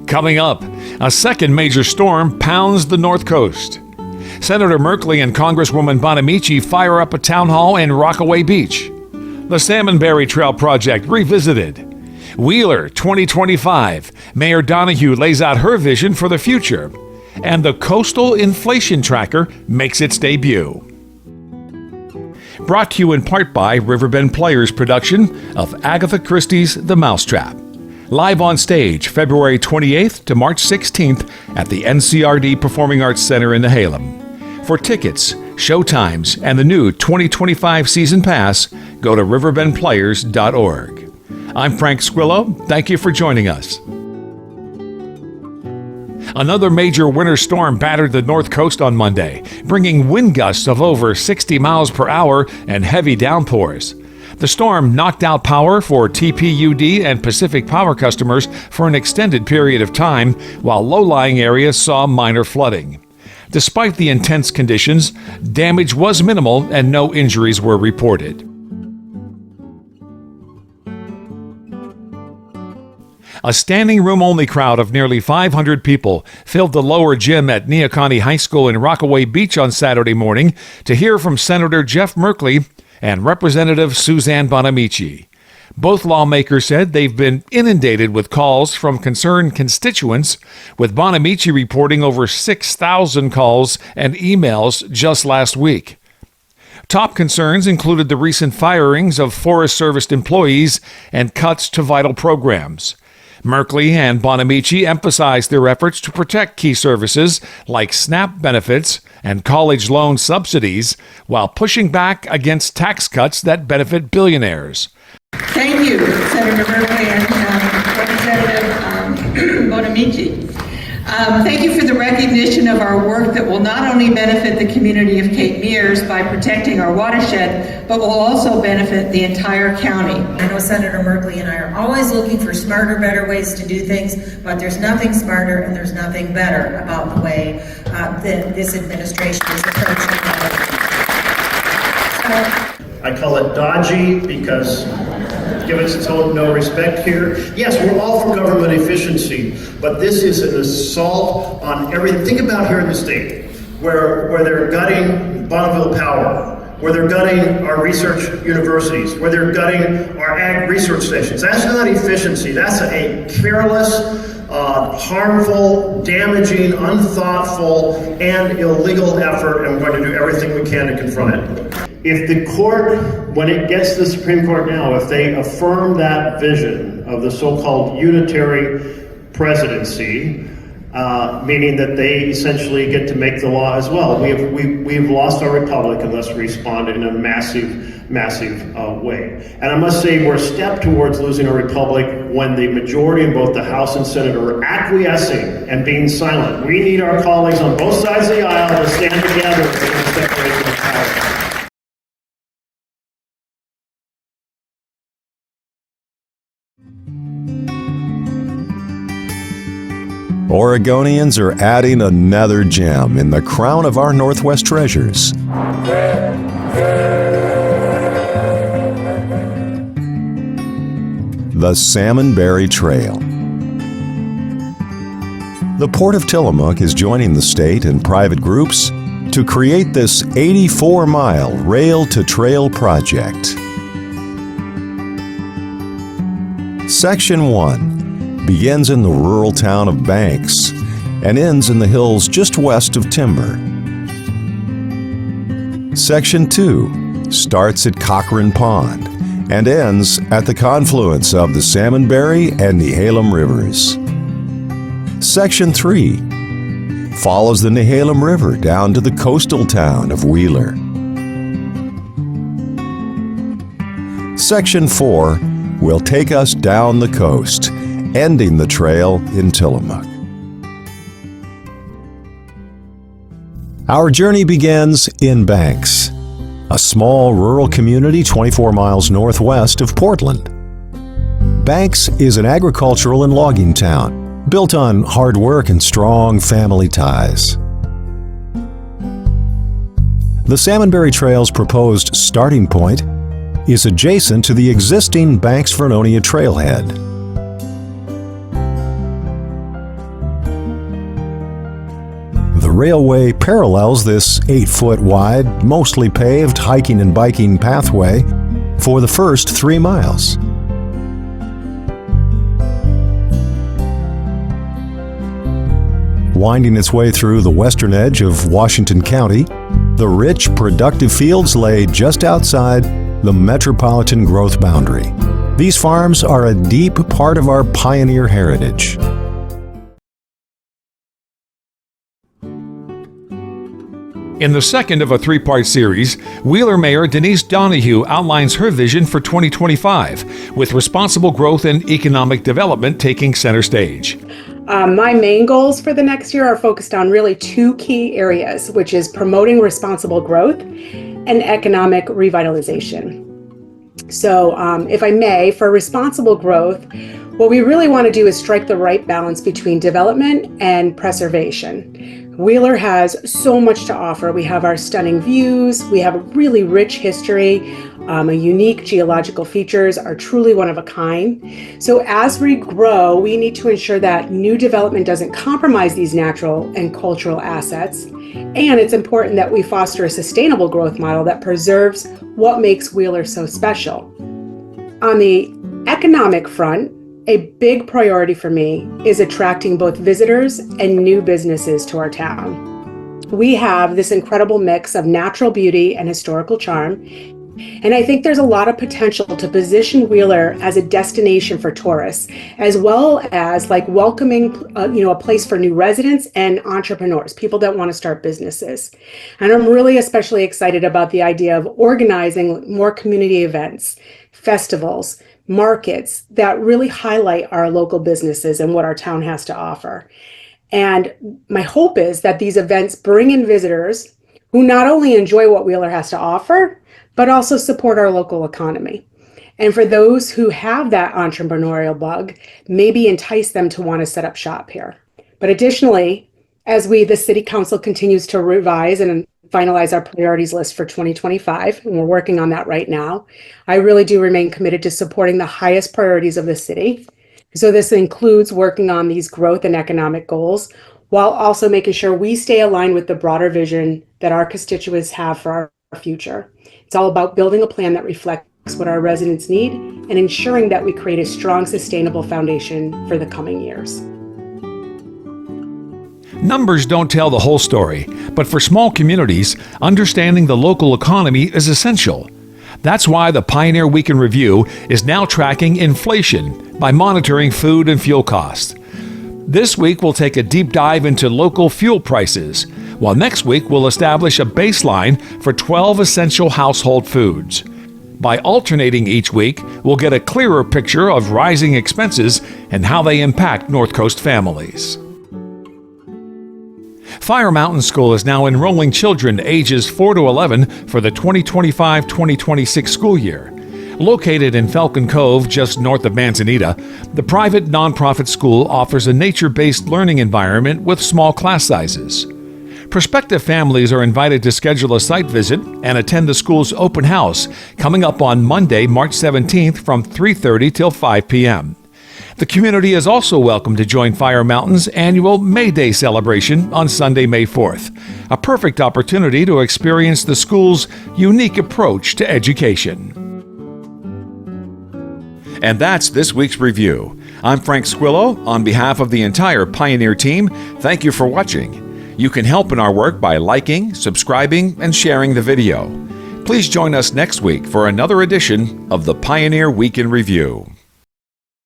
Coming up, a second major storm pounds the North Coast. Senator Merkley and Congresswoman Bonamici fire up a town hall in Rockaway Beach. The Salmonberry Trail project revisited. Wheeler 2025. Mayor Donahue lays out her vision for the future. And the Coastal Inflation Tracker makes its debut. Brought to you in part by Riverbend Players production of Agatha Christie's The Mousetrap. Live on stage February 28th to March 16th at the NCRD Performing Arts Center in Nehalem. For tickets, showtimes, and the new 2025 season pass, go to riverbendplayers.org. I'm Frank Squillo. Thank you for joining us. Another major winter storm battered the North Coast on Monday, bringing wind gusts of over 60 miles per hour and heavy downpours. The storm knocked out power for TPUD and Pacific Power customers for an extended period of time, while low-lying areas saw minor flooding. Despite the intense conditions, damage was minimal and no injuries were reported. A standing room-only crowd of nearly 500 people filled the lower gym at Neocani High School in Rockaway Beach on Saturday morning to hear from Senator Jeff Merkley and Representative Suzanne Bonamici. Both lawmakers said they've been inundated with calls from concerned constituents, with Bonamici reporting over 6,000 calls and emails just last week. Top concerns included the recent firings of Forest Service employees and cuts to vital programs. Merkley and Bonamici emphasized their efforts to protect key services like SNAP benefits and college loan subsidies, while pushing back against tax cuts that benefit billionaires. Thank you, Senator Merkley and Representative Bonamici. Thank you for the recognition of our work that will not only benefit the community of Cape Mears by protecting our watershed, but will also benefit the entire county. I know Senator Merkley and I are always looking for smarter, better ways to do things, but there's nothing smarter and there's nothing better about the way that this administration is approaching it. I call it dodgy because give its own no respect here. Yes, we're all for government efficiency, but this is an assault on everything. Think about here in the state, where they're gutting Bonneville Power, where they're gutting our research universities, where they're gutting our ag research stations. That's not efficiency. That's a careless, harmful, damaging, unthoughtful, and illegal effort, and we're going to do everything we can to confront it. If the court, when it gets to the Supreme Court now, if they affirm that vision of the so-called unitary presidency, meaning that they essentially get to make the law as well, we've lost our republic unless we respond in a massive way. And I must say, we're a step towards losing our republic when the majority in both the House and Senate are acquiescing and being silent. We need our colleagues on both sides of the aisle to stand together against separation of powers. Oregonians are adding another gem in the crown of our Northwest treasures. The Salmonberry Trail. The Port of Tillamook is joining the state and private groups to create this 84-mile rail-to-trail project. Section 1 begins in the rural town of Banks and ends in the hills just west of Timber. Section 2 starts at Cochrane Pond and ends at the confluence of the Salmonberry and Nehalem rivers. Section 3 follows the Nehalem River down to the coastal town of Wheeler. Section 4 will take us down the coast, ending the trail in Tillamook. Our journey begins in Banks, a small rural community 24 miles northwest of Portland. Banks is an agricultural and logging town, built on hard work and strong family ties. The Salmonberry Trail's proposed starting point is adjacent to the existing Banks-Vernonia trailhead. railway parallels this 8-foot wide, mostly paved hiking and biking pathway for the first 3 miles. Winding its way through the western edge of Washington County, the rich, productive fields lay just outside the metropolitan growth boundary. These farms are a deep part of our pioneer heritage. In the second of a 3-part series, Wheeler Mayor Denise Donahue outlines her vision for 2025, with responsible growth and economic development taking center stage. My main goals for the next year are focused on really 2 key areas, which is promoting responsible growth and economic revitalization. So, if I may, for responsible growth, what we really want to do is strike the right balance between development and preservation. Wheeler has so much to offer. We have our stunning views, we have a really rich history, a unique geological features are truly one of a kind. So as we grow, we need to ensure that new development doesn't compromise these natural and cultural assets. And it's important that we foster a sustainable growth model that preserves what makes Wheeler so special. On the economic front, a big priority for me is attracting both visitors and new businesses to our town. We have this incredible mix of natural beauty and historical charm, and I think there's a lot of potential to position Wheeler as a destination for tourists, as well as like welcoming, a place for new residents and entrepreneurs, people that want to start businesses. And I'm really especially excited about the idea of organizing more community events, festivals, markets that really highlight our local businesses and what our town has to offer. And my hope is that these events bring in visitors who not only enjoy what Wheeler has to offer, but also support our local economy. And for those who have that entrepreneurial bug, maybe entice them to want to set up shop here. But additionally, as the city council continues to revise and finalize our priorities list for 2025, and we're working on that right now, I really do remain committed to supporting the highest priorities of the city. So this includes working on these growth and economic goals, while also making sure we stay aligned with the broader vision that our constituents have for our future. It's all about building a plan that reflects what our residents need and ensuring that we create a strong, sustainable foundation for the coming years. Numbers don't tell the whole story, but for small communities, understanding the local economy is essential. That's why the Pioneer Week in Review is now tracking inflation by monitoring food and fuel costs. This week we'll take a deep dive into local fuel prices, while next week we'll establish a baseline for 12 essential household foods. By alternating each week, we'll get a clearer picture of rising expenses and how they impact North Coast families. Fire Mountain School is now enrolling children ages 4 to 11 for the 2025-2026 school year. Located in Falcon Cove, just north of Manzanita, the private nonprofit school offers a nature-based learning environment with small class sizes. Prospective families are invited to schedule a site visit and attend the school's open house coming up on Monday, March 17th from 3:30 till 5 p.m. The community is also welcome to join Fire Mountain's annual May Day celebration on Sunday, May 4th, a perfect opportunity to experience the school's unique approach to education. And that's this week's review. I'm Frank Squillo. On behalf of the entire Pioneer team, thank you for watching. You can help in our work by liking, subscribing, and sharing the video. Please join us next week for another edition of the Pioneer Week in Review.